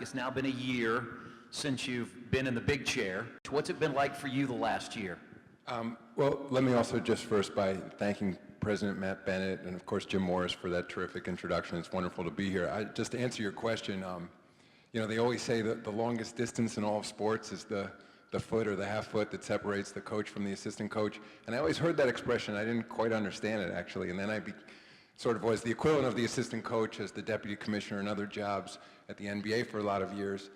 It's now been a year since you've been in the big chair. What's it been like for you the last year? Well, let me also just first by thanking President Matt Bennett and of course Jim Morris for that terrific introduction. It's wonderful to be here. Just to answer your question, you know, they always say that the longest distance in all of sports is the foot or the half foot that separates the coach from the assistant coach. And I always heard that expression. I didn't quite understand it actually. And then I sort of was the equivalent of the assistant coach as the deputy commissioner and other jobs at the NBA for a lot of years.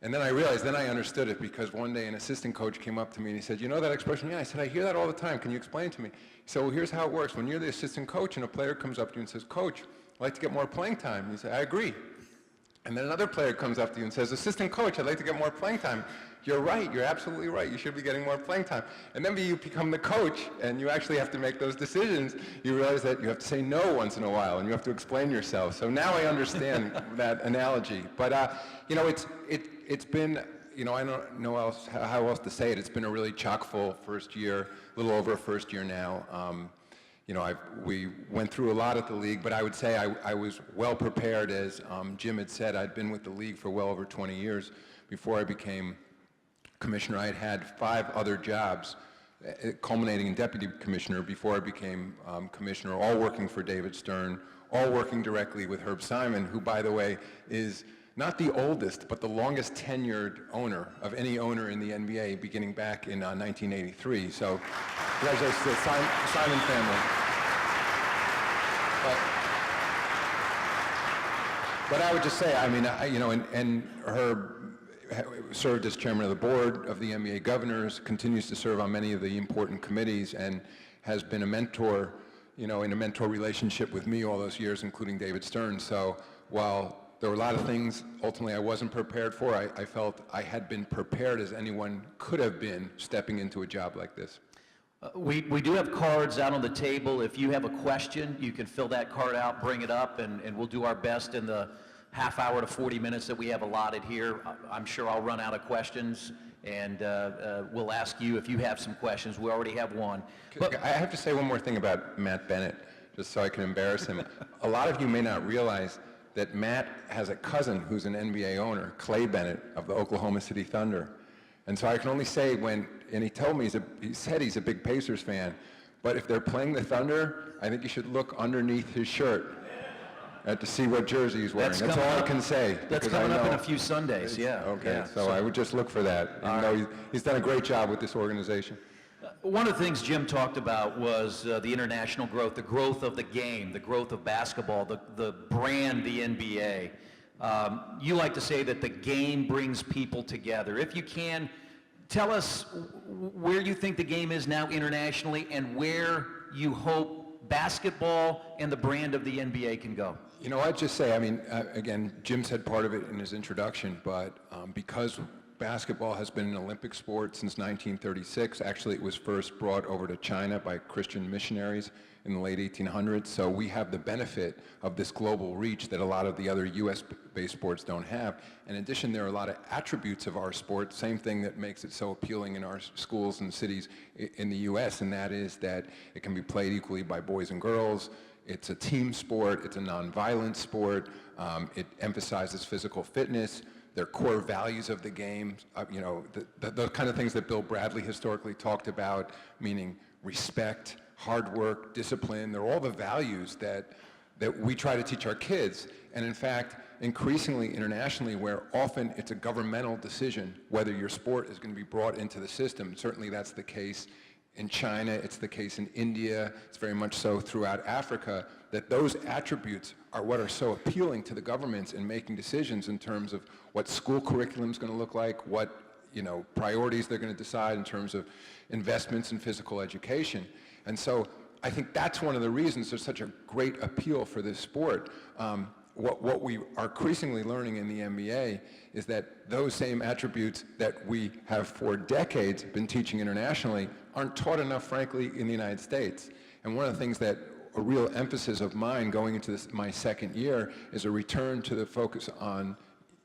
And then I realized, then I understood it, because one day an assistant coach came up to me and he said, "You know that expression?" "Yeah." I said, "I hear that all the time. Can you explain it to me?" He said, "Well, here's how it works. When you're the assistant coach and a player comes up to you and says, 'Coach, I'd like to get more playing time.' You say, 'I agree.' And then another player comes up to you and says, 'Assistant coach, I'd like to get more playing time.' You're right, you're absolutely right, you should be getting more playing time." And then you become the coach and you actually have to make those decisions. You realize that you have to say no once in a while and you have to explain yourself. So now I understand that analogy. But you know, it's been, you know, I don't know how else to say it. It's been a really chock-full first year, a little over a first year now. You know, we went through a lot at the league, but I would say I was well prepared. As Jim had said, I'd been with the league for well over 20 years. Before I became commissioner, I had had 5 other jobs, culminating in deputy commissioner before I became commissioner, all working for David Stern, all working directly with Herb Simon, who, by the way, is not the oldest, but the longest tenured owner of any owner in the NBA, beginning back in 1983. So, congratulations to the Simon family. But I would just say, I mean, you know, and Herb served as chairman of the board of the NBA governors, continues to serve on many of the important committees, and has been a mentor, you know, in a mentor relationship with me all those years, including David Stern. So while there were a lot of things ultimately I wasn't prepared for, I felt I had been prepared as anyone could have been stepping into a job like this. We do have cards out on the table. If you have a question, you can fill that card out, bring it up, and we'll do our best in the half hour to 40 minutes that we have allotted here. I'm sure I'll run out of questions, and we'll ask you if you have some questions. We already have one. But I have to say one more thing about Matt Bennett, just so I can embarrass him. A lot of you may not realize that Matt has a cousin who's an NBA owner, Clay Bennett of the Oklahoma City Thunder. And so I can only say and he told me, he said he's a big Pacers fan, but if they're playing the Thunder, I think you should look underneath his shirt to see what jersey he's wearing. That's all I can say. That's coming up in a few Sundays, yeah. Okay, yeah. So I would just look for that, even though he's done a great job with this organization. One of the things Jim talked about was the international growth, the growth of the game, the growth of basketball, the brand, the NBA. You like to say that the game brings people together. If you can, tell us where you think the game is now internationally and where you hope basketball and the brand of the NBA can go. You know, I'd just say, I mean, again, Jim said part of it in his introduction, but because basketball has been an Olympic sport since 1936, actually it was first brought over to China by Christian missionaries in the late 1800s, so we have the benefit of this global reach that a lot of the other US-based sports don't have. In addition, there are a lot of attributes of our sport, same thing that makes it so appealing in our schools and cities in the US, and that is that it can be played equally by boys and girls. It's a team sport, it's a non-violent sport, it emphasizes physical fitness, their core values of the game, you know, the kind of things that Bill Bradley historically talked about, meaning respect, hard work, discipline. They're all the values that we try to teach our kids. And in fact, increasingly internationally, where often it's a governmental decision whether your sport is going to be brought into the system. Certainly that's the case in China, it's the case in India, it's very much so throughout Africa, that those attributes are what are so appealing to the governments in making decisions in terms of what school curriculum is going to look like, what, you know, priorities they're going to decide in terms of investments in physical education. And so I think that's one of the reasons there's such a great appeal for this sport. What we are increasingly learning in the NBA is that those same attributes that we have for decades been teaching internationally aren't taught enough, frankly, in the United States. And one of the things that a real emphasis of mine going into my second year is a return to the focus on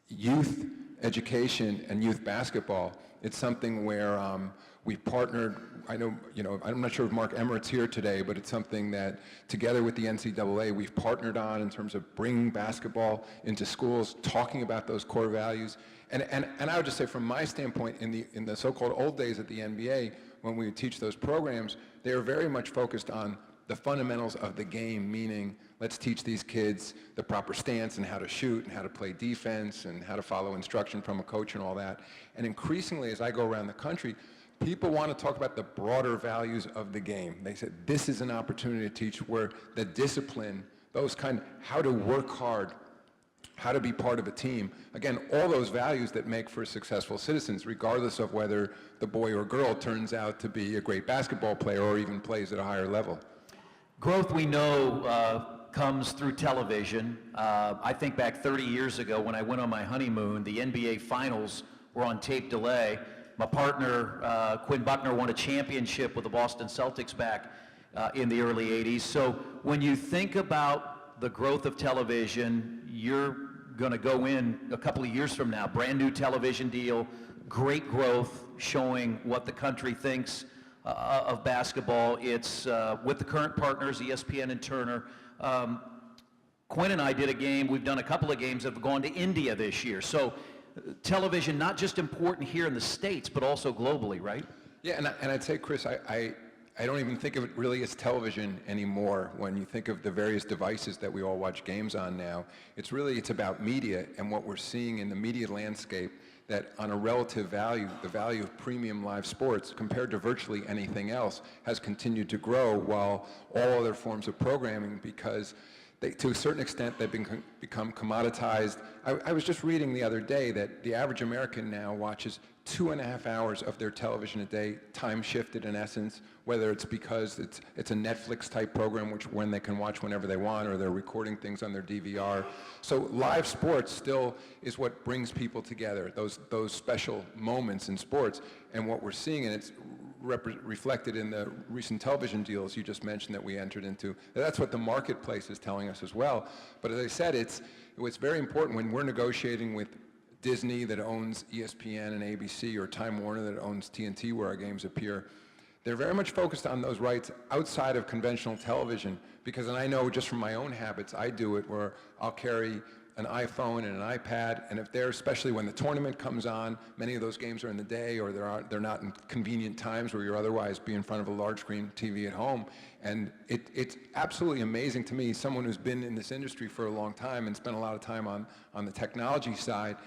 youth education and youth basketball. It's something where we've partnered. I know, I'm not sure if Mark Emmert's here today, but it's something that together with the NCAA, we've partnered on in terms of bringing basketball into schools, talking about those core values. And I would just say from my standpoint, in the so-called old days at the NBA, when we would teach those programs, they were very much focused on the fundamentals of the game, meaning let's teach these kids the proper stance and how to shoot and how to play defense and how to follow instruction from a coach and all that. And increasingly, as I go around the country, people want to talk about the broader values of the game. They said this is an opportunity to teach where the discipline, how to work hard, how to be part of a team. Again, all those values that make for successful citizens, regardless of whether the boy or girl turns out to be a great basketball player or even plays at a higher level. Growth, we know, comes through television. I think back 30 years ago when I went on my honeymoon, the NBA Finals were on tape delay. My partner, Quinn Buckner, won a championship with the Boston Celtics back in the early 80s. So when you think about the growth of television, you're going to go in a couple of years from now, brand new television deal, great growth, showing what the country thinks of basketball. It's with the current partners, ESPN and Turner. Quinn and I did a game, we've done a couple of games that have gone to India this year. So television, not just important here in the States, but also globally, right? Yeah, and I'd say, Chris, I don't even think of it really as television anymore. When you think of the various devices that we all watch games on now, it's about media and what we're seeing in the media landscape, that on a relative value, the value of premium live sports compared to virtually anything else has continued to grow, while all other forms of programming, because to a certain extent, they've become commoditized. I was just reading the other day that the average American now watches 2.5 hours of their television a day, time shifted in essence, whether it's because it's a Netflix type program when they can watch whenever they want, or they're recording things on their DVR. So live sports still is what brings people together, those special moments in sports. And what we're seeing, and it's reflected in the recent television deals you just mentioned that we entered into. That's what the marketplace is telling us as well. But as I said, it's very important when we're negotiating with Disney that owns ESPN and ABC, or Time Warner that owns TNT where our games appear. They're very much focused on those rights outside of conventional television, because, and I know just from my own habits, I do it where I'll carry an iPhone and an iPad, and if especially when the tournament comes on, many of those games are in the day, or they're not in convenient times where you're otherwise be in front of a large screen TV at home. And it's absolutely amazing to me, someone who's been in this industry for a long time and spent a lot of time on the technology side,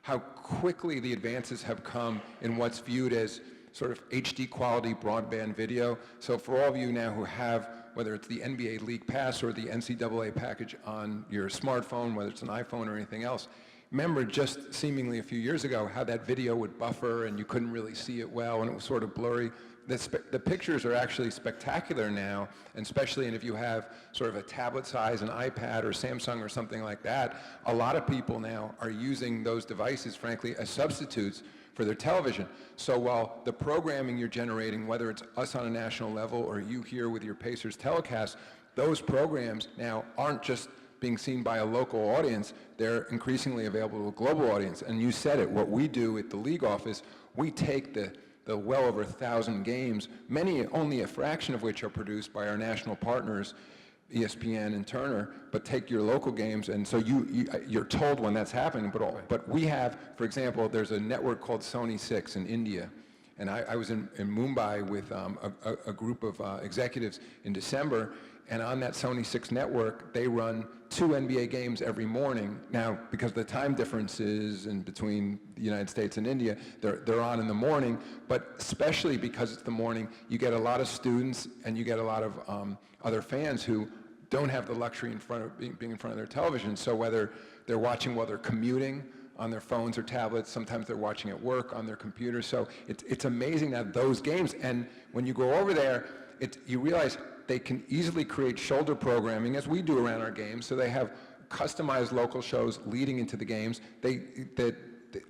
how quickly the advances have come in what's viewed as sort of HD quality broadband video. So for all of you now who have, whether it's the NBA League Pass or the NCAA package on your smartphone, whether it's an iPhone or anything else, remember just seemingly a few years ago how that video would buffer and you couldn't really see it well and it was sort of blurry. The pictures are actually spectacular now, and especially if you have sort of a tablet size, an iPad or Samsung or something like that, a lot of people now are using those devices, frankly, as substitutes for their television. So while the programming you're generating, whether it's us on a national level or you here with your Pacers telecast, those programs now aren't just being seen by a local audience, they're increasingly available to a global audience. And you said it, what we do at the league office, we take the well over 1,000 games, many, only a fraction of which are produced by our national partners, ESPN and Turner, but take your local games, and so you're told when that's happening. But we have, for example, there's a network called Sony 6 in India, and I was in Mumbai with a group of executives in December, and on that Sony 6 network, they run 2 NBA games every morning. Now, because of the time differences in between the United States and India, they're on in the morning, but especially because it's the morning, you get a lot of students and you get a lot of other fans who don't have the luxury being in front of their television. So whether they're watching while they're commuting on their phones or tablets, sometimes they're watching at work on their computers. So it's amazing that those games, and when you go over there, you realize they can easily create shoulder programming, as we do around our games, so they have customized local shows leading into the games.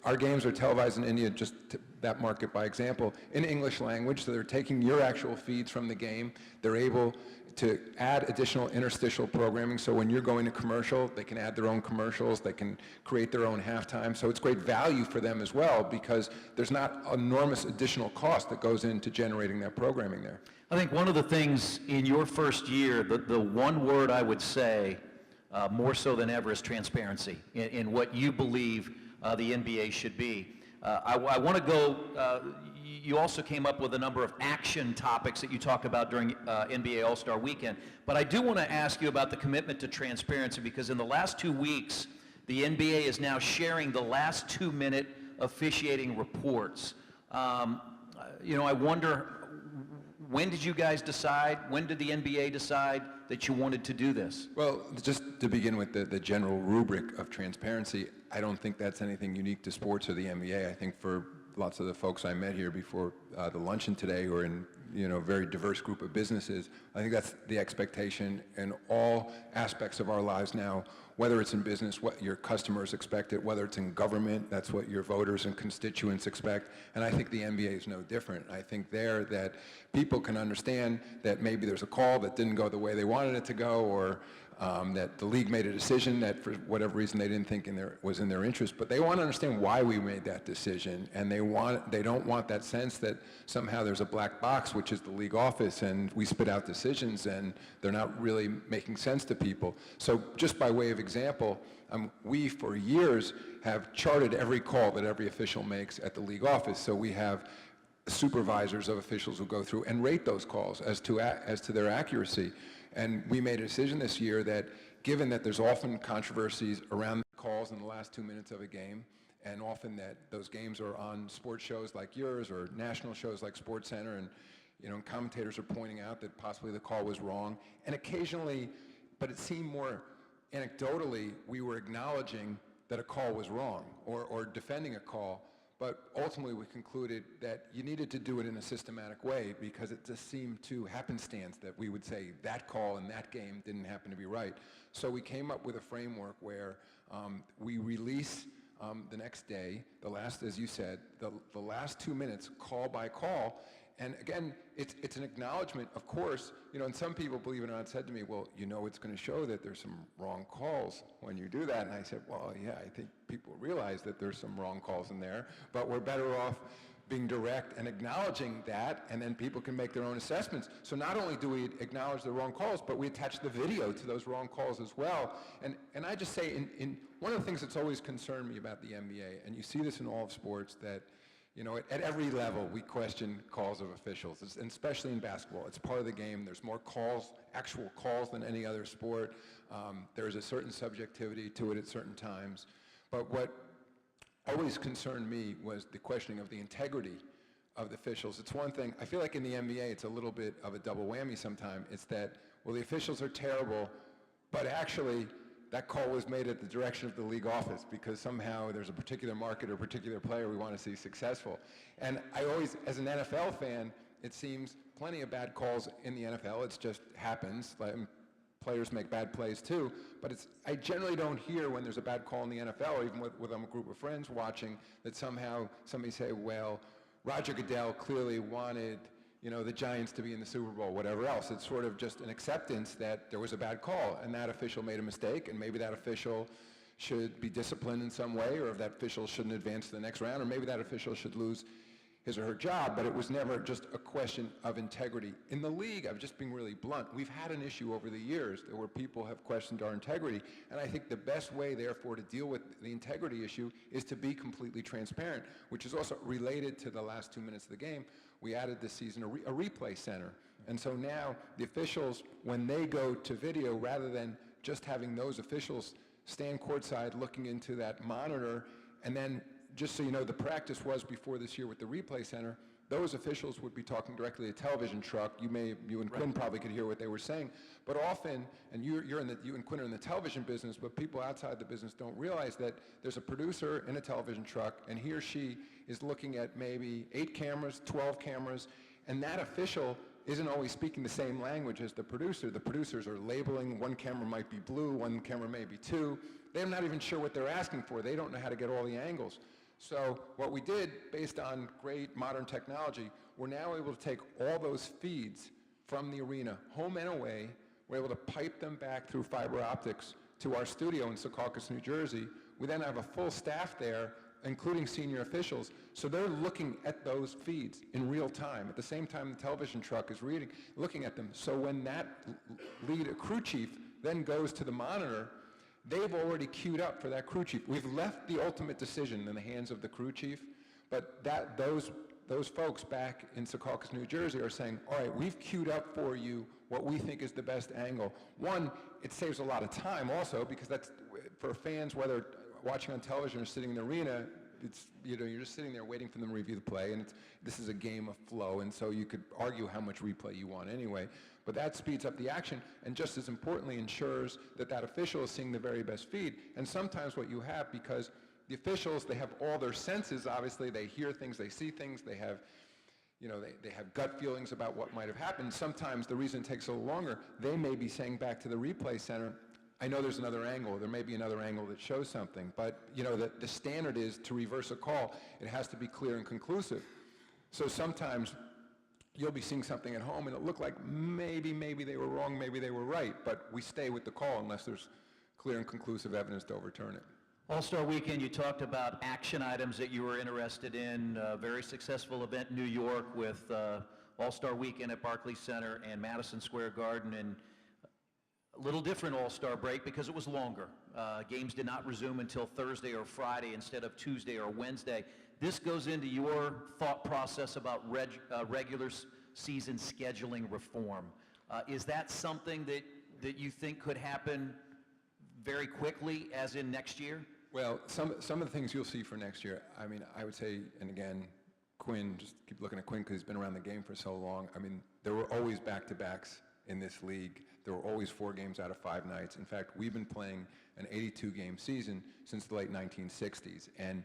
Our games are televised in India, just that market by example, in English language, so they're taking your actual feeds from the game. They're able to add additional interstitial programming, so when you're going to commercial, they can add their own commercials, they can create their own halftime, so it's great value for them as well, because there's not enormous additional cost that goes into generating that programming there. I think one of the things in your first year, the one word I would say, more so than ever, is transparency in what you believe the NBA should be. I want to go, you also came up with a number of action topics that you talked about during NBA All-Star Weekend, but I do want to ask you about the commitment to transparency, because in the last 2 weeks, the NBA is now sharing the last 2-minute officiating reports. You know, I wonder, when did you guys decide, when did the NBA decide that you wanted to do this? Well, just to begin with the general rubric of transparency, I don't think that's anything unique to sports or the NBA. I think for lots of the folks I met here before the luncheon today, who are in a very diverse group of businesses, I think that's the expectation in all aspects of our lives now, whether it's in business, what your customers expect it, whether it's in government, that's what your voters and constituents expect, and I think the NBA is no different. I think there that people can understand that maybe there's a call that didn't go the way they wanted it to go, or that the league made a decision that for whatever reason they didn't think was in their interest, but they want to understand why we made that decision, and they don't want that sense that somehow there's a black box, which is the league office, and we spit out decisions and they're not really making sense to people. So just by way of example, we for years have charted every call that every official makes at the league office. So we have supervisors of officials who go through and rate those calls as to their accuracy. And we made a decision this year that, given that there's often controversies around calls in the last 2 minutes of a game, and often that those games are on sports shows like yours or national shows like SportsCenter, and commentators are pointing out that possibly the call was wrong, and occasionally, but it seemed more anecdotally, we were acknowledging that a call was wrong or defending a call. But ultimately, we concluded that you needed to do it in a systematic way, because it just seemed too happenstance that we would say that call in that game didn't happen to be right. So we came up with a framework where we release the next day, as you said, the last 2 minutes, call by call. And again, it's an acknowledgement, of course, and some people, believe it or not, said to me, well, it's going to show that there's some wrong calls when you do that. And I said, well, yeah, I think people realize that there's some wrong calls in there, but we're better off being direct and acknowledging that, and then people can make their own assessments. So not only do we acknowledge the wrong calls, but we attach the video to those wrong calls as well. And I just say, in one of the things that's always concerned me about the NBA, and you see this in all of sports, that at every level, we question calls of officials, and especially in basketball. It's part of the game. There's more calls, actual calls, than any other sport. There's a certain subjectivity to it at certain times. But what always concerned me was the questioning of the integrity of the officials. It's one thing, I feel like in the NBA, it's a little bit of a double whammy sometimes. It's that, well, the officials are terrible, but actually, that call was made at the direction of the league office, because somehow there's a particular market or a particular player we want to see successful. And I always, as an NFL fan, it seems plenty of bad calls in the NFL. It just happens. Players make bad plays too. But I generally don't hear when there's a bad call in the NFL, or even with a group of friends watching, that somehow somebody say, well, Roger Goodell clearly wanted the Giants to be in the Super Bowl, whatever else. It's sort of just an acceptance that there was a bad call, and that official made a mistake, and maybe that official should be disciplined in some way, or if that official shouldn't advance to the next round, or maybe that official should lose his or her job, but it was never just a question of integrity. In the league, I'm just being really blunt, we've had an issue over the years where people have questioned our integrity, and I think the best way, therefore, to deal with the integrity issue is to be completely transparent, which is also related to the last 2 minutes of the game. We added this season a replay center, and so now the officials, when they go to video, rather than just having those officials stand courtside looking into that monitor, and then just so you know, the practice was before this year with the replay center, those officials would be talking directly to a television truck. You and Quinn probably could hear what they were saying, but often, and you and Quinn are in the television business, but people outside the business don't realize that there's a producer in a television truck, and he or she is looking at maybe 8 cameras, 12 cameras, and that official isn't always speaking the same language as the producer. The producers are labeling, one camera might be blue, one camera may be 2. They're not even sure what they're asking for. They don't know how to get all the angles. So what we did, based on great modern technology, we're now able to take all those feeds from the arena, home and away. We're able to pipe them back through fiber optics to our studio in Secaucus, New Jersey. We then have a full staff there, including senior officials, so they're looking at those feeds in real time. At the same time, the television truck is looking at them. So when that lead crew chief then goes to the monitor, they've already queued up for that crew chief. We've left the ultimate decision in the hands of the crew chief, but those folks back in Secaucus, New Jersey are saying, all right, we've queued up for you what we think is the best angle. One, it saves a lot of time also, because that's, for fans, whether watching on television or sitting in the arena, it's, you're just sitting there waiting for them to review the play, and this is a game of flow, and so you could argue how much replay you want anyway. But that speeds up the action, and just as importantly ensures that that official is seeing the very best feed. And sometimes what you have, because the officials, they have all their senses, obviously, they hear things, they see things, they have, they have gut feelings about what might have happened. Sometimes the reason it takes a little longer, they may be saying back to the replay center, I know there's another angle, there may be another angle that shows something, but the standard is to reverse a call, it has to be clear and conclusive. So sometimes you'll be seeing something at home and it looked like maybe they were wrong, maybe they were right, but we stay with the call unless there's clear and conclusive evidence to overturn it. All-Star Weekend, you talked about action items that you were interested in. A very successful event in New York with All-Star Weekend at Barclays Center and Madison Square Garden, and a little different All-Star break because it was longer. Games did not resume until Thursday or Friday instead of Tuesday or Wednesday. This goes into your thought process about regular season scheduling reform. Is that something that you think could happen very quickly, as in next year? Well, some of the things you'll see for next year, I mean, I would say, and again, Quinn, just keep looking at Quinn because he's been around the game for so long. I mean, there were always back-to-backs in this league. There were always 4 games out of 5 nights. In fact, we've been playing an 82-game season since the late 1960s. And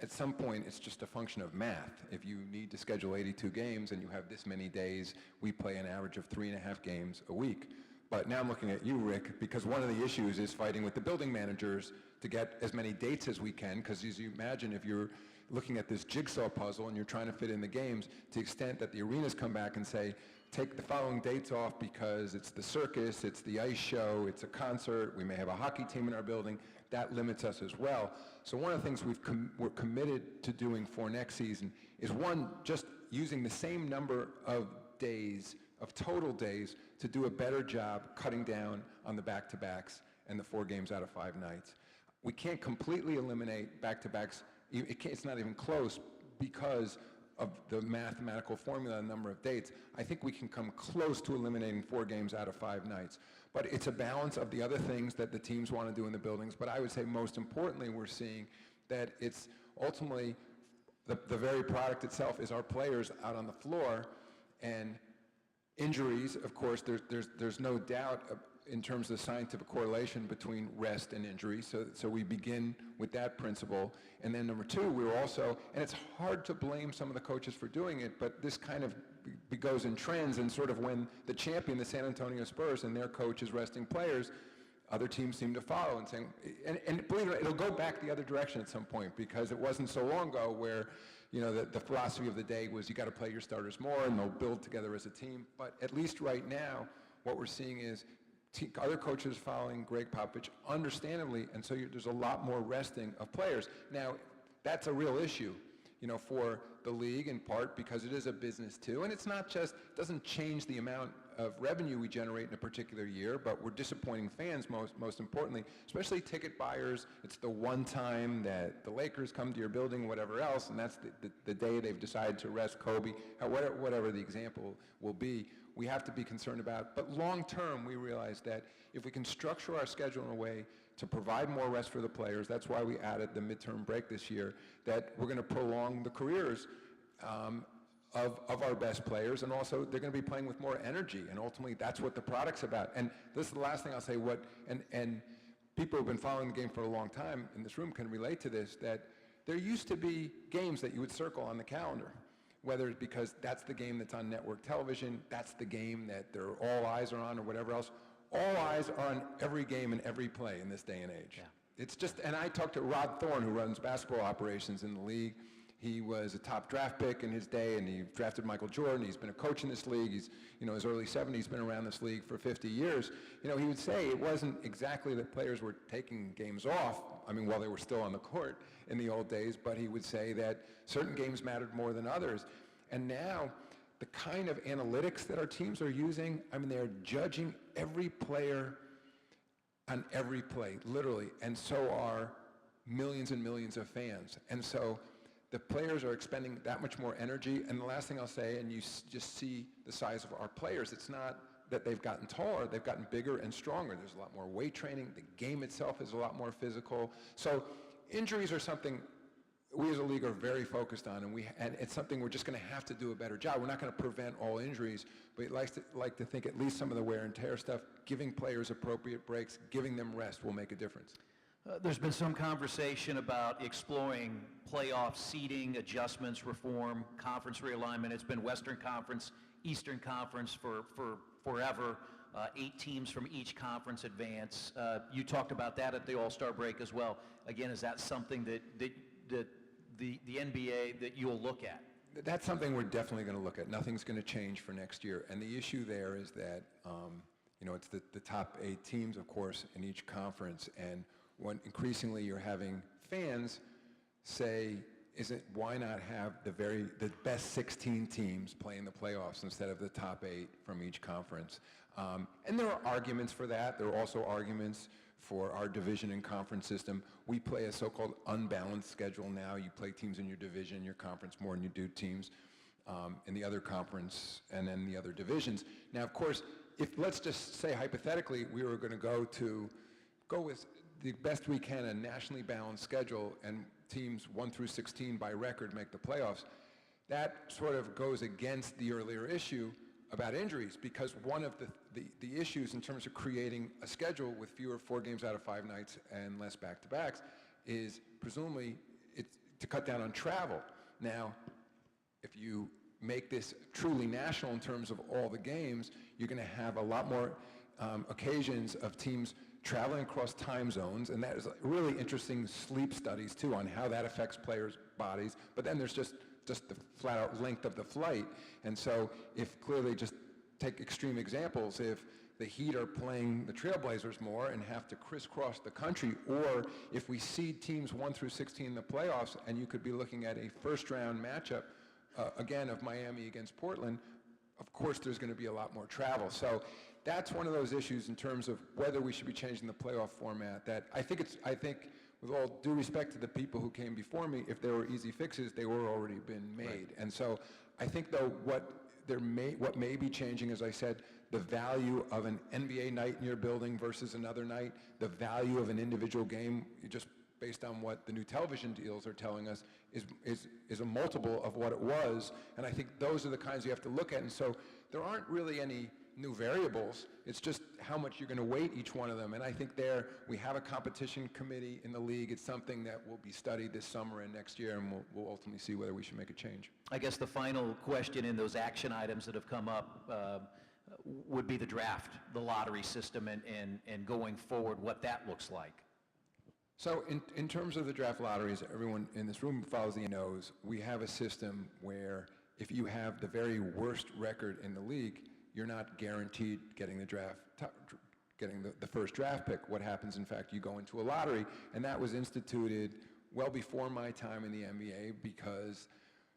at some point, it's just a function of math. If you need to schedule 82 games and you have this many days, we play an average of 3.5 games a week. But now I'm looking at you, Rick, because one of the issues is fighting with the building managers to get as many dates as we can, because as you imagine, if you're looking at this jigsaw puzzle and you're trying to fit in the games, to the extent that the arenas come back and say, take the following dates off because it's the circus, it's the ice show, it's a concert, we may have a hockey team in our building, that limits us as well. So one of the things we're committed to doing for next season is, one, just using the same number of days, of total days, to do a better job cutting down on the back-to-backs and the 4 games out of 5 nights. We can't completely eliminate back-to-backs. It's not even close because of the mathematical formula and number of dates. I think we can come close to eliminating 4 games out of 5 nights. But it's a balance of the other things that the teams want to do in the buildings. But I would say most importantly, we're seeing that it's ultimately the very product itself is our players out on the floor. And injuries, of course, there's no doubt in terms of the scientific correlation between rest and injury. So we begin with that principle. And then number 2, we're also, and it's hard to blame some of the coaches for doing it, but this kind of goes in trends, and sort of when the champion, the San Antonio Spurs, and their coach is resting players, other teams seem to follow and saying, and believe it or not, it'll go back the other direction at some point, because it wasn't so long ago where, the philosophy of the day was you got to play your starters more and they'll build together as a team. But at least right now, what we're seeing is other coaches following Greg Popovich, understandably, and so there's a lot more resting of players. Now, that's a real issue, for the league, in part because it is a business too, and it's not just, doesn't change the amount of revenue we generate in a particular year, but we're disappointing fans most importantly, especially ticket buyers. It's the one time that the Lakers come to your building, whatever else, and that's the day they've decided to rest Kobe, whatever the example will be, we have to be concerned about. But long term, we realize that if we can structure our schedule in a way to provide more rest for the players, that's why we added the midterm break this year, that we're going to prolong the careers of our best players, and also they're going to be playing with more energy, and ultimately that's what the product's about. And this is the last thing I'll say, and people who've been following the game for a long time in this room can relate to this, that there used to be games that you would circle on the calendar, whether it's because that's the game that's on network television, that's the game that all eyes are on, or whatever else. All eyes are on every game and every play in this day and age. Yeah. It's just, and I talked to Rod Thorne, who runs basketball operations in the league, he was a top draft pick in his day, and he drafted Michael Jordan. He's been a coach in this league. He's, his early 70s, been around this league for 50 years. He would say it wasn't exactly that players were taking games off, while they were still on the court in the old days, but he would say that certain games mattered more than others. And now, the kind of analytics that our teams are using, they're judging every player on every play, literally, and so are millions and millions of fans. And so the players are expending that much more energy. And the last thing I'll say, and you just see the size of our players, it's not that they've gotten taller, they've gotten bigger and stronger. There's a lot more weight training. The game itself is a lot more physical. So injuries are something we as a league are very focused on, and it's something we're just going to have to do a better job. We're not going to prevent all injuries, but we'd like to think at least some of the wear and tear stuff, giving players appropriate breaks, giving them rest will make a difference. There's been some conversation about exploring playoff seeding, adjustments, reform, conference realignment. It's been Western Conference, Eastern Conference for forever. 8 teams from each conference advance. You talked about that at the All-Star break as well. Again, is that something that the NBA that you'll look at? That's something we're definitely going to look at. Nothing's going to change for next year. And the issue there is that, it's the top 8 teams, of course, in each conference. And when increasingly you're having fans say, why not have the best 16 teams play in the playoffs instead of the top 8 from each conference? And there are arguments for that. There are also arguments for our division and conference system. We play a so-called unbalanced schedule now. You play teams in your division, your conference more than you do teams in the other conference and then the other divisions. Now, of course, if let's just say hypothetically we were going to go with the best we can, a nationally balanced schedule, and teams 1 through 16 by record make the playoffs, that sort of goes against the earlier issue about injuries, because one of the issues in terms of creating a schedule with fewer 4 games out of 5 nights and less back-to-backs is presumably it's to cut down on travel. Now, if you make this truly national in terms of all the games, you're going to have a lot more occasions of teams traveling across time zones, and that is really interesting sleep studies too on how that affects players' bodies. But then there's just the flat-out length of the flight. And so if clearly, just take extreme examples, if the Heat are playing the Trailblazers more and have to crisscross the country, or if we seed teams 1 through 16 in the playoffs, and you could be looking at a first-round matchup, again, of Miami against Portland, of course there's going to be a lot more travel. So that's one of those issues in terms of whether we should be changing the playoff format. That I think with all due respect to the people who came before me, if there were easy fixes, they were already been made. Right. And so I think though what may be changing, as I said, the value of an NBA night in your building versus another night, the value of an individual game, just based on what the new television deals are telling us, is a multiple of what it was. And I think those are the kinds you have to look at. And so there aren't really any new variables. It's just how much you're going to weight each one of them. And I think we have a competition committee in the league. It's something that will be studied this summer and next year, and we'll ultimately see whether we should make a change. I guess the final question in those action items that have come up would be the draft, the lottery system, and going forward, what that looks like. So in terms of the draft lotteries, everyone in this room follows the knows, we have a system where if you have the very worst record in the league, you're not guaranteed getting the first draft pick. What happens, in fact, you go into a lottery, and that was instituted well before my time in the NBA because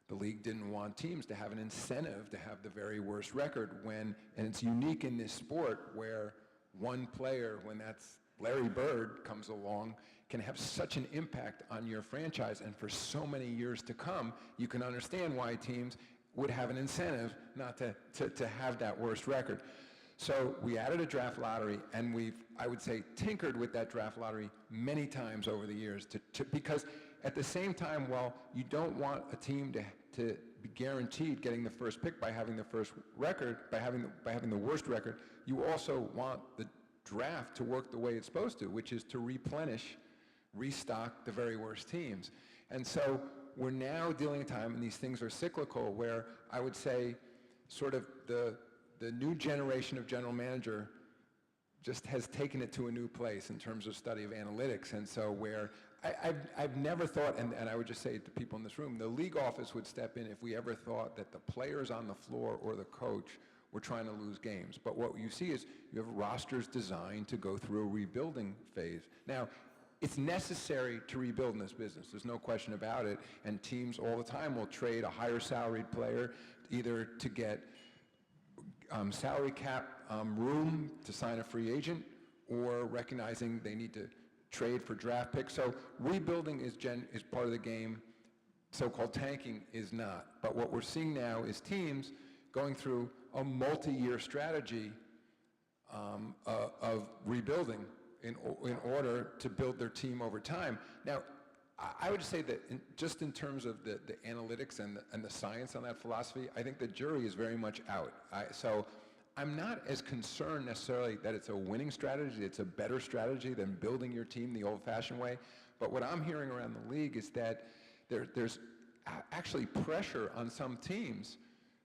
the league didn't want teams to have an incentive to have the very worst record and it's unique in this sport where one player, when that's Larry Bird comes along, can have such an impact on your franchise, and for so many years to come, you can understand why teams would have an incentive not to have that worst record. So we added a draft lottery, and we've, I would say, tinkered with that draft lottery many times over the years because at the same time, while you don't want a team to be guaranteed getting the first pick by having the first record, by having the worst record, you also want the draft to work the way it's supposed to, which is to restock the very worst teams. And so we're now dealing a time, and these things are cyclical, where I would say sort of the new generation of general manager just has taken it to a new place in terms of study of analytics. And so where I've never thought, and I would just say to people in this room, the league office would step in if we ever thought that the players on the floor or the coach were trying to lose games. But what you see is you have rosters designed to go through a rebuilding phase. Now, it's necessary to rebuild in this business. There's no question about it. And teams all the time will trade a higher salaried player either to get salary cap room to sign a free agent, or recognizing they need to trade for draft picks. So rebuilding is part of the game. So-called tanking is not. But what we're seeing now is teams going through a multi-year strategy of rebuilding in order to build their team over time. Now, I would say that just in terms of the analytics and the science on that philosophy, I think the jury is very much out. So I'm not as concerned necessarily that it's a winning strategy. It's a better strategy than building your team the old-fashioned way. But what I'm hearing around the league is that there's actually pressure on some teams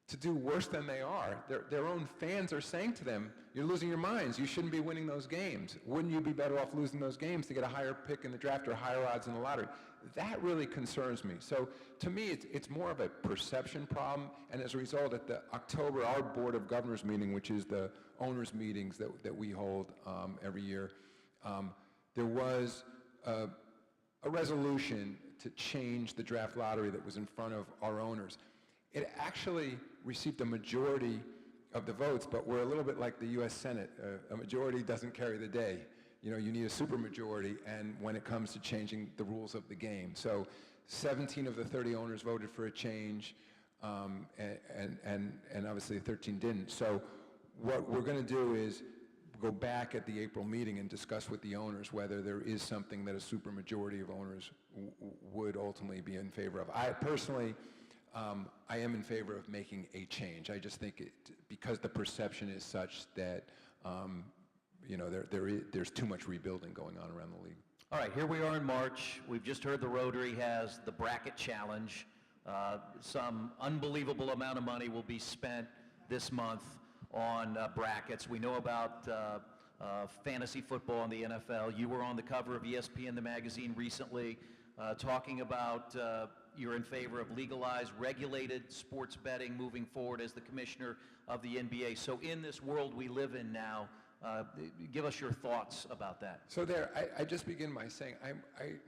to do worse than they are. Their own fans are saying to them, you're losing your minds. You shouldn't be winning those games. Wouldn't you be better off losing those games to get a higher pick in the draft or higher odds in the lottery? That really concerns me. So to me, it's more of a perception problem. And as a result, at the October, our Board of Governors meeting, which is the owners' meetings that we hold every year, there was a resolution to change the draft lottery that was in front of our owners. It actually received a majority of the votes, but we're a little bit like the U.S. Senate. A majority doesn't carry the day. You know, you need a supermajority, and when it comes to changing the rules of the game. So 17 of the 30 owners voted for a change, and obviously 13 didn't. So what we're going to do is go back at the April meeting and discuss with the owners whether there is something that a supermajority of owners would ultimately be in favor of. I personally, I am in favor of making a change. I just think because the perception is such that you know, there's too much rebuilding going on around the league. All right, here we are in March. We've just heard the Rotary has the bracket challenge. Some unbelievable amount of money will be spent this month on brackets. We know about fantasy football in the NFL. You were on the cover of ESPN, the magazine, recently, talking about you're in favor of legalized, regulated sports betting moving forward as the commissioner of the NBA. So in this world we live in now, give us your thoughts about that. So I just begin by saying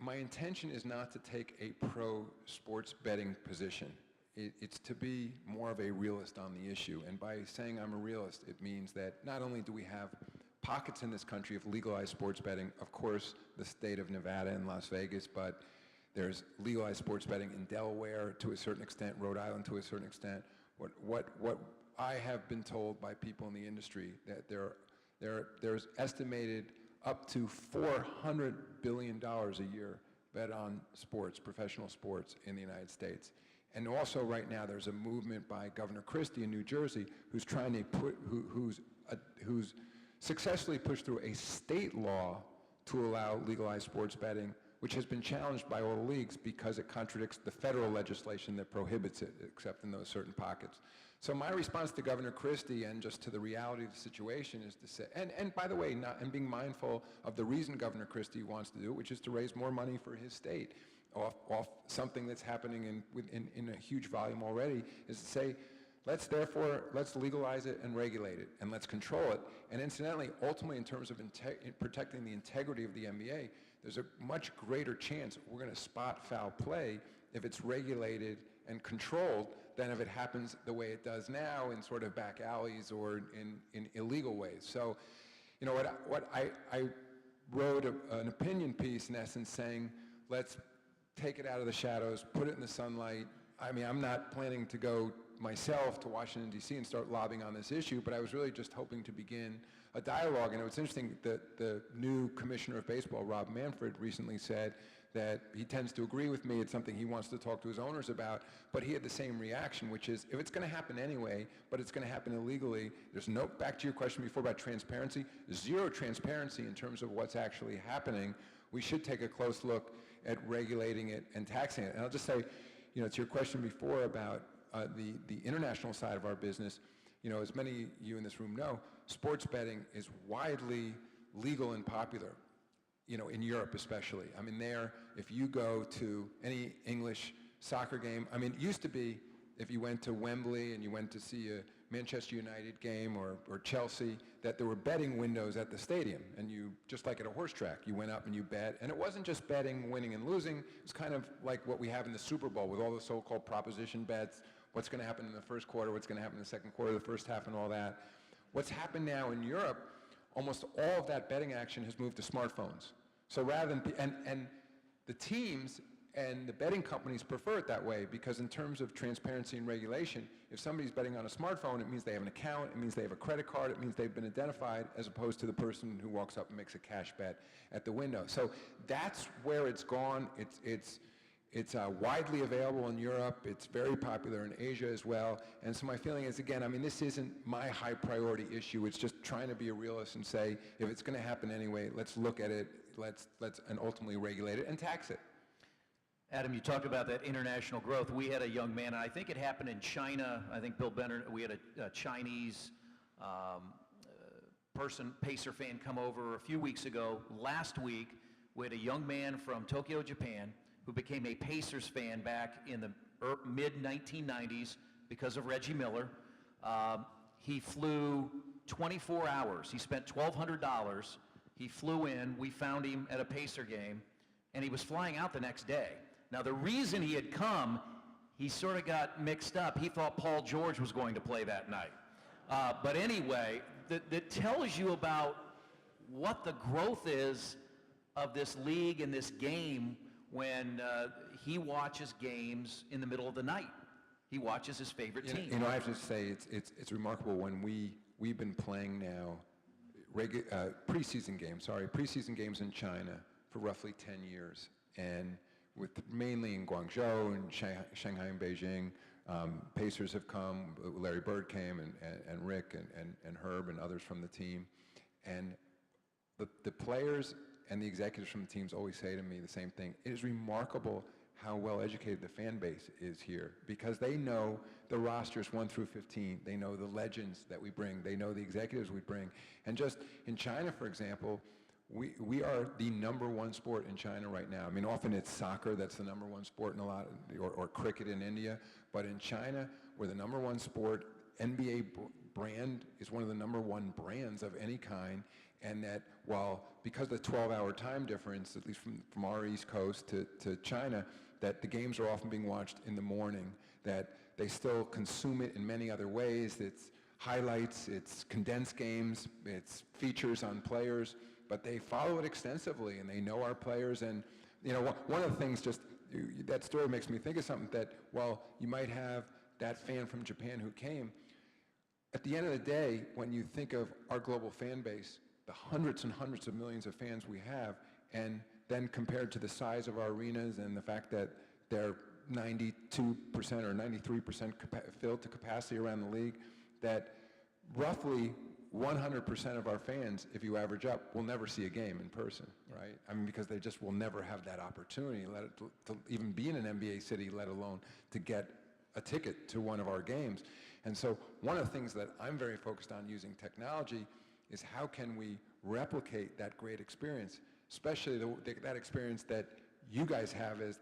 my intention is not to take a pro-sports betting position. It's to be more of a realist on the issue. And by saying I'm a realist, it means that not only do we have pockets in this country of legalized sports betting, of course, the state of Nevada and Las Vegas, but there's legalized sports betting in Delaware to a certain extent, Rhode Island to a certain extent. What I have been told by people in the industry that there's estimated up to $400 billion a year bet on sports, professional sports in the United States. And also right now there's a movement by Governor Christie in New Jersey who's trying to who's successfully pushed through a state law to allow legalized sports betting, which has been challenged by all the leagues because it contradicts the federal legislation that prohibits it, except in those certain pockets. So my response to Governor Christie and just to the reality of the situation is to say, and by the way, and being mindful of the reason Governor Christie wants to do it, which is to raise more money for his state off something that's happening in a huge volume already, is to say, let's legalize it and regulate it, and let's control it. And incidentally, ultimately, in terms of protecting the integrity of the NBA, there's a much greater chance we're going to spot foul play if it's regulated and controlled than if it happens the way it does now in sort of back alleys or in illegal ways. So, you know, what I wrote an opinion piece in essence saying, let's take it out of the shadows, put it in the sunlight. I mean, I'm not planning to go myself to Washington, D.C. and start lobbying on this issue, but I was really just hoping to begin a dialogue. And it was interesting that the new commissioner of baseball, Rob Manfred, recently said that he tends to agree with me. It's something he wants to talk to his owners about, but he had the same reaction, which is if it's going to happen anyway, but it's going to happen illegally, there's no, back to your question before about transparency, zero transparency in terms of what's actually happening. We should take a close look at regulating it and taxing it. And I'll just say, you know, to your question before about the international side of our business, you know, as many of you in this room know, sports betting is widely legal and popular in Europe especially. I mean, if you go to any English soccer game, I mean, it used to be if you went to Wembley and you went to see a Manchester United game or Chelsea, that there were betting windows at the stadium, and you, just like at a horse track, you went up and you bet, and it wasn't just betting winning and losing. It was kind of like what we have in the Super Bowl with all the so-called proposition bets, what's going to happen in the first quarter, what's going to happen in the second quarter, the first half, and all that. What's happened now in Europe, almost all of that betting action has moved to smartphones. So rather than, and the teams and the betting companies prefer it that way, because in terms of transparency and regulation, if somebody's betting on a smartphone, it means they have an account, it means they have a credit card, it means they've been identified, as opposed to the person who walks up and makes a cash bet at the window. So that's where it's gone. It's widely available in Europe. It's very popular in Asia as well. And so my feeling is, again, I mean, this isn't my high priority issue. It's just trying to be a realist and say, if it's going to happen anyway, let's look at it, let's and ultimately regulate it and tax it. Adam, you talked about that international growth. We had a young man, and I think it happened in China. I think Bill Benner, we had a Chinese Pacer fan come over a few weeks ago. Last week, we had a young man from Tokyo, Japan, who became a Pacers fan back in the mid-1990s because of Reggie Miller. He flew 24 hours. He spent $1,200. He flew in. We found him at a Pacer game, and he was flying out the next day. Now, the reason he had come, he sort of got mixed up. He thought Paul George was going to play that night. But anyway, that tells you about what the growth is of this league and this game when he watches games in the middle of the night. He watches his favorite team. I have to say, it's remarkable when we've been playing now preseason games in China for roughly 10 years. And mainly in Guangzhou and Shanghai and Beijing. Pacers have come, Larry Bird came, and Rick and Herb and others from the team. And the players and the executives from the teams always say to me the same thing. It is remarkable how well educated the fan base is here, because they know the rosters 1 through 15. They know the legends that we bring. They know the executives we bring. And just in China, for example, we are the #1 sport in China right now. I mean, often it's soccer that's the #1 sport in a lot, or cricket in India. But in China, we're the #1 sport. NBA brand is one of the #1 brands of any kind. And that because of the 12-hour time difference, at least from our East Coast to China, that the games are often being watched in the morning, that they still consume it in many other ways. It's highlights, it's condensed games, it's features on players, but they follow it extensively, and they know our players. And one of the things, that story makes me think of something, that while you might have that fan from Japan who came, at the end of the day, when you think of our global fan base, the hundreds and hundreds of millions of fans we have, and then compared to the size of our arenas and the fact that they're 92% or 93% filled to capacity around the league, that roughly 100% of our fans, if you average up, will never see a game in person, right? I mean, because they just will never have that opportunity, to even be in an NBA city, let alone to get a ticket to one of our games. And so one of the things that I'm very focused on using technology is how can we replicate that great experience, especially that experience that you guys have as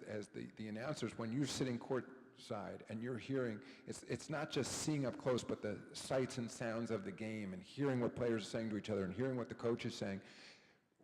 the announcers when you're sitting courtside and you're hearing, it's not just seeing up close, but the sights and sounds of the game and hearing what players are saying to each other and hearing what the coach is saying.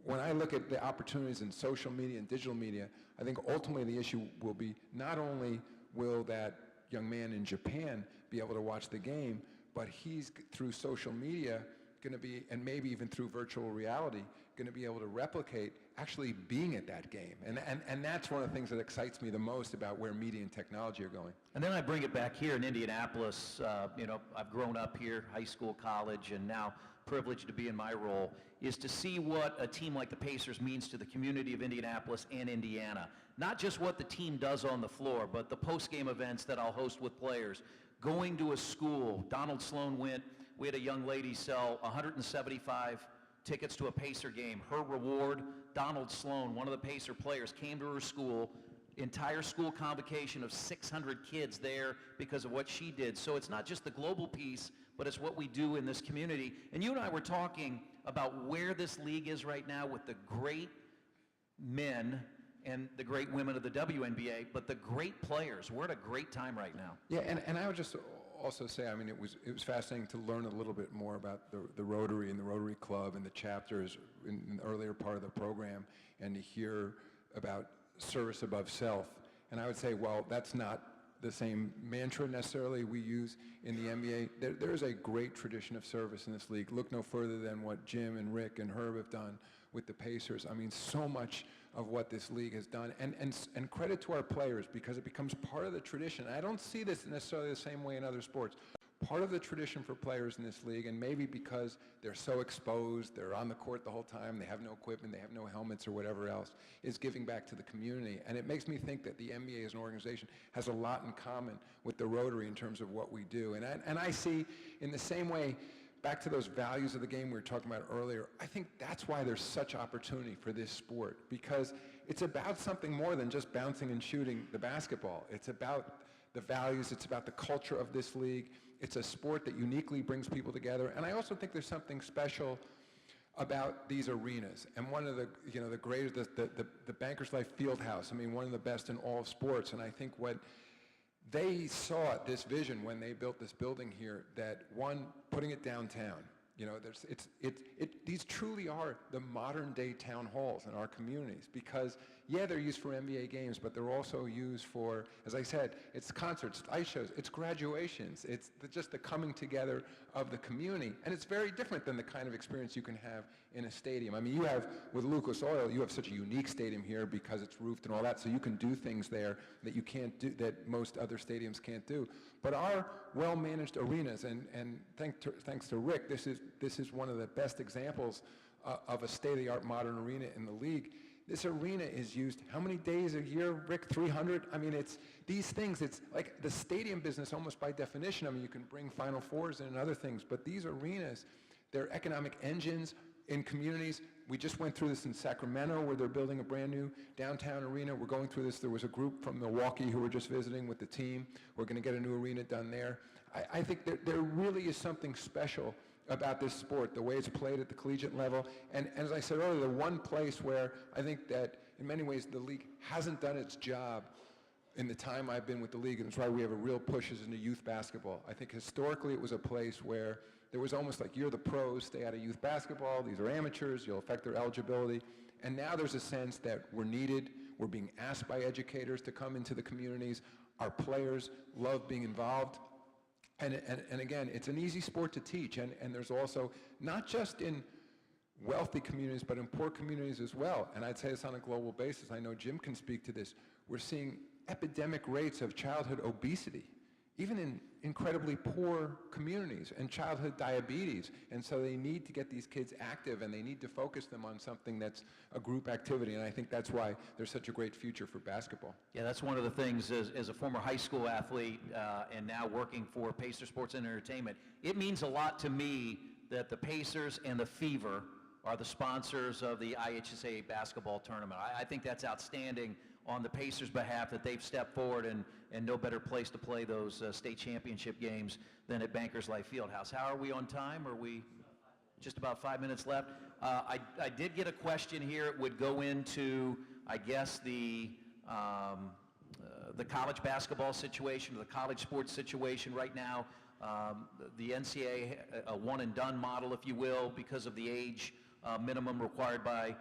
When I look at the opportunities in social media and digital media, I think ultimately the issue will be not only will that young man in Japan be able to watch the game, but he's, through social media, going to be, and maybe even through virtual reality, going to be able to replicate actually being at that game. And that's one of the things that excites me the most about where media and technology are going. And then I bring it back here in Indianapolis. I've grown up here, high school, college, and now privileged to be in my role, is to see what a team like the Pacers means to the community of Indianapolis and Indiana. Not just what the team does on the floor, but the post-game events that I'll host with players. Going to a school, Donald Sloan went, we had a young lady sell 175 tickets to a Pacer game. Her reward, Donald Sloan, one of the Pacer players, came to her school, entire school convocation of 600 kids there because of what she did. So it's not just the global piece, but it's what we do in this community. And you and I were talking about where this league is right now with the great men and the great women of the WNBA, but the great players. We're at a great time right now. Yeah, and I would just also say, I mean, it was fascinating to learn a little bit more about the Rotary and the Rotary Club and the chapters in the earlier part of the program, and to hear about service above self. And I would say, well, that's not the same mantra necessarily we use in the NBA. There's a great tradition of service in this league. Look no further than what Jim and Rick and Herb have done with the Pacers. I mean, so much of what this league has done, and credit to our players, because it becomes part of the tradition. I don't see this necessarily the same way in other sports. Part of the tradition for players in this league, and maybe because they're so exposed, they're on the court the whole time, they have no equipment, they have no helmets or whatever else, is giving back to the community. And it makes me think that the NBA as an organization has a lot in common with the Rotary in terms of what we do. And I see, in the same way, back to those values of the game we were talking about earlier, I think that's why there's such opportunity for this sport, because it's about something more than just bouncing and shooting the basketball. It's about the values, it's about the culture of this league. It's a sport that uniquely brings people together. And I also think there's something special about these arenas. And one of the, the greatest, the Bankers Life Fieldhouse, I mean, one of the best in all of sports. And I think what they saw this vision when they built this building here, that one, putting it downtown, these truly are the modern day town halls in our communities, because yeah, they're used for NBA games, but they're also used for, as I said, it's concerts, ice shows, it's graduations, it's just the coming together of the community. And it's very different than the kind of experience you can have in a stadium. I mean, you have, with Lucas Oil, you have such a unique stadium here because it's roofed and all that, so you can do things there that you can't do, that most other stadiums can't do. But our well-managed arenas, and thanks to Rick, this is one of the best examples of a state-of-the-art modern arena in the league. This arena is used how many days a year, Rick? 300? I mean, it's these things, it's like the stadium business almost by definition. I mean, you can bring Final Fours in and other things, but these arenas, they're economic engines in communities. We just went through this in Sacramento, where they're building a brand new downtown arena. We're going through this. There was a group from Milwaukee who were just visiting with the team. We're going to get a new arena done there. I think that there really is something special about this sport, the way it's played at the collegiate level. And as I said earlier, the one place where I think that in many ways the league hasn't done its job in the time I've been with the league, and that's why we have a real push, is into youth basketball. I think historically it was a place where there was almost like, you're the pros, stay out of youth basketball, these are amateurs, you'll affect their eligibility. And now there's a sense that we're needed, we're being asked by educators to come into the communities, our players love being involved. And again, it's an easy sport to teach, and there's also, not just in wealthy communities, but in poor communities as well. And I'd say this on a global basis. I know Jim can speak to this. We're seeing epidemic rates of childhood obesity, even in incredibly poor communities, and childhood diabetes. And so they need to get these kids active, and they need to focus them on something that's a group activity. And I think that's why there's such a great future for basketball. Yeah, that's one of the things, as a former high school athlete and now working for Pacer Sports and Entertainment, it means a lot to me that the Pacers and the Fever are the sponsors of the IHSA basketball tournament. I think that's outstanding on the Pacers' behalf, that they've stepped forward, and no better place to play those state championship games than at Bankers Life Fieldhouse. How are we on time? Are we just about 5 minutes left? I did get a question here. It would go into, I guess, the college basketball situation, the college sports situation right now. The NCAA, a one-and-done model, if you will, because of the age minimum required by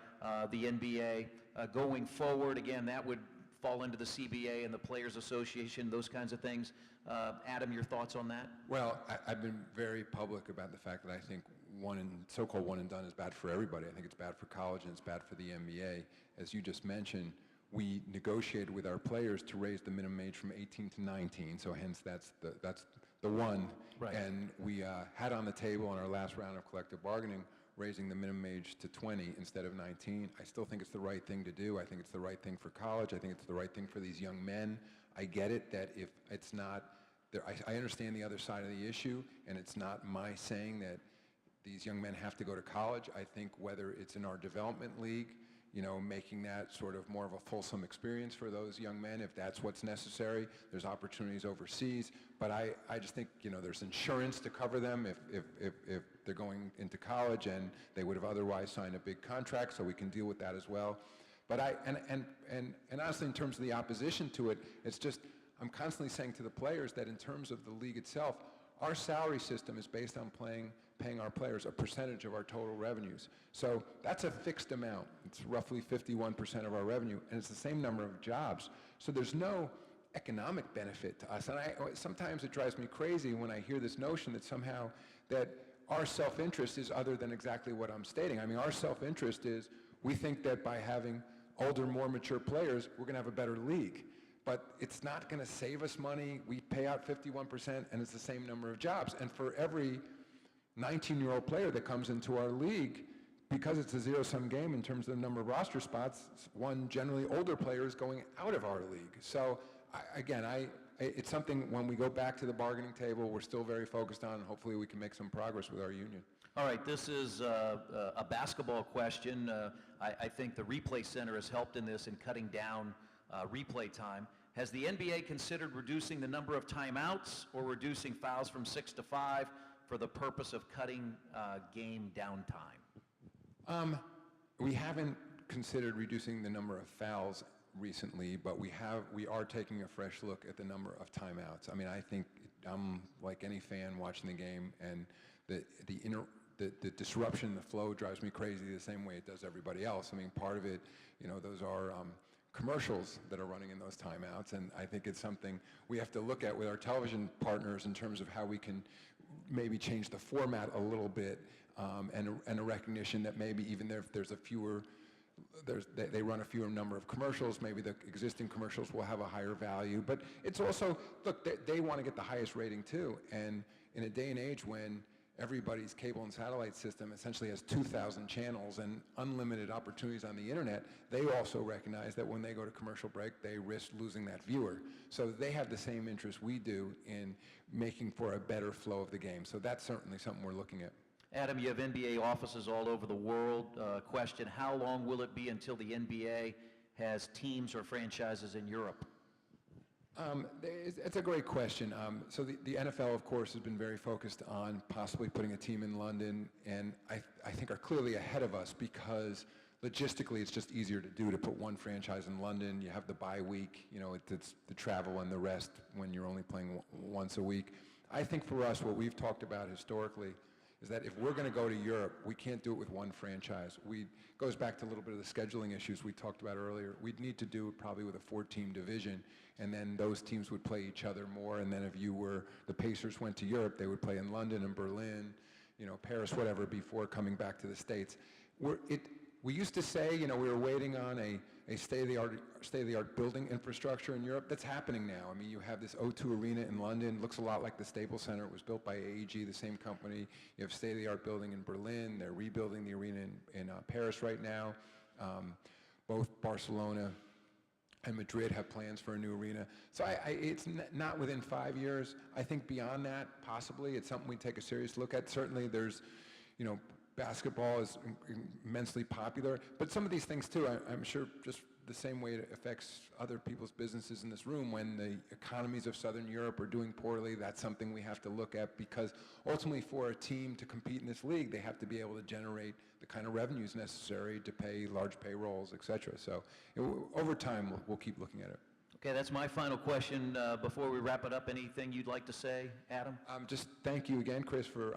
the NBA. Going forward, again, that would fall into the CBA and the Players Association, those kinds of things. Adam, your thoughts on that? Well, I've been very public about the fact that I think so-called one and done is bad for everybody. I think it's bad for college and it's bad for the NBA. As you just mentioned, we negotiated with our players to raise the minimum age from 18 to 19, so hence that's the one. Right. And we had on the table in our last round of collective bargaining raising the minimum age to 20 instead of 19. I still think it's the right thing to do. I think it's the right thing for college. I think it's the right thing for these young men. I get it that if it's not, I understand the other side of the issue, and it's not my saying that these young men have to go to college. I think whether it's in our development league, making that sort of more of a fulsome experience for those young men, if that's what's necessary. There's opportunities overseas, but I just think, there's insurance to cover them if they're going into college and they would have otherwise signed a big contract, so we can deal with that as well. But and honestly, in terms of the opposition to it, it's just, I'm constantly saying to the players that in terms of the league itself, our salary system is based on paying our players a percentage of our total revenues. So that's a fixed amount. It's roughly 51% of our revenue, and it's the same number of jobs. So there's no economic benefit to us. And sometimes it drives me crazy when I hear this notion that somehow that our self-interest is other than exactly what I'm stating. I mean, our self-interest is we think that by having older, more mature players, we're going to have a better league. But it's not going to save us money. We pay out 51%, and it's the same number of jobs. And for every 19-year-old player that comes into our league, because it's a zero-sum game in terms of the number of roster spots, one generally older player is going out of our league. So it's something when we go back to the bargaining table, we're still very focused on, and hopefully we can make some progress with our union. All right, this is a basketball question. I think the replay center has helped in this in cutting down replay time. Has the NBA considered reducing the number of timeouts or reducing fouls from 6 to 5 for the purpose of cutting game downtime? We haven't considered reducing the number of fouls recently, but we are taking a fresh look at the number of timeouts. I mean, I think I'm like any fan watching the game, and the disruption, the flow drives me crazy the same way it does everybody else. I mean, part of it, those are commercials that are running in those timeouts, and I think it's something we have to look at with our television partners in terms of how we can maybe change the format a little bit, and a recognition that maybe even if there's they run a fewer number of commercials, maybe the existing commercials will have a higher value. But it's also, look, they want to get the highest rating too, and in a day and age when everybody's cable and satellite system essentially has 2,000 channels and unlimited opportunities on the internet, they also recognize that when they go to commercial break, they risk losing that viewer. So they have the same interest we do in making for a better flow of the game. So that's certainly something we're looking at. Adam, you have NBA offices all over the world. Question, how long will it be until the NBA has teams or franchises in Europe? It's a great question. So the NFL, of course, has been very focused on possibly putting a team in London, and I think are clearly ahead of us because logistically it's just easier to do to put one franchise in London. You have the bye week, it's the travel and the rest when you're only playing once a week. I think for us, what we've talked about historically is that if we're going to go to Europe, we can't do it with one franchise. Goes back to a little bit of the scheduling issues we talked about earlier. We'd need to do it probably with a 4-team division, and then those teams would play each other more, and then if the Pacers went to Europe, they would play in London and Berlin, Paris, whatever, before coming back to the States. We used to say, we were waiting on a state-of-the-art building infrastructure in Europe. That's happening now. I mean, you have this O2 Arena in London. Looks a lot like the Staples Center. It was built by AEG, the same company. You have state-of-the-art building in Berlin. They're rebuilding the arena in Paris right now. Both Barcelona and Madrid have plans for a new arena. So it's not within 5 years. I think beyond that, possibly, it's something we take a serious look at. Certainly there's, basketball is immensely popular, but some of these things too, I'm sure just the same way it affects other people's businesses in this room, when the economies of Southern Europe are doing poorly, that's something we have to look at, because ultimately for a team to compete in this league, they have to be able to generate the kind of revenues necessary to pay large payrolls, et cetera. So over time, we'll keep looking at it. Okay, that's my final question. Before we wrap it up, anything you'd like to say, Adam? Just thank you again, Chris, for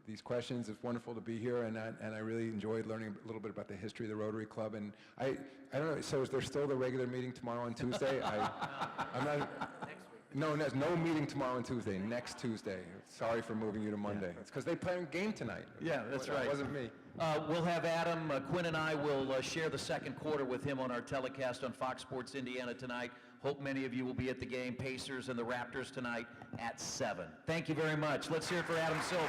these questions. It's wonderful to be here, and I really enjoyed learning a little bit about the history of the Rotary Club. And I don't know, so is there still the regular meeting tomorrow on Tuesday? I'm not... Next week. No, there's no meeting tomorrow on Tuesday, next Tuesday. Sorry for moving you to Monday. It's because they play a game tonight. Yeah, that's right. It wasn't me. We'll have Adam, Quinn and I will share the second quarter with him on our telecast on Fox Sports Indiana tonight. Hope many of you will be at the game, Pacers and the Raptors tonight at 7. Thank you very much. Let's hear it for Adam Silver.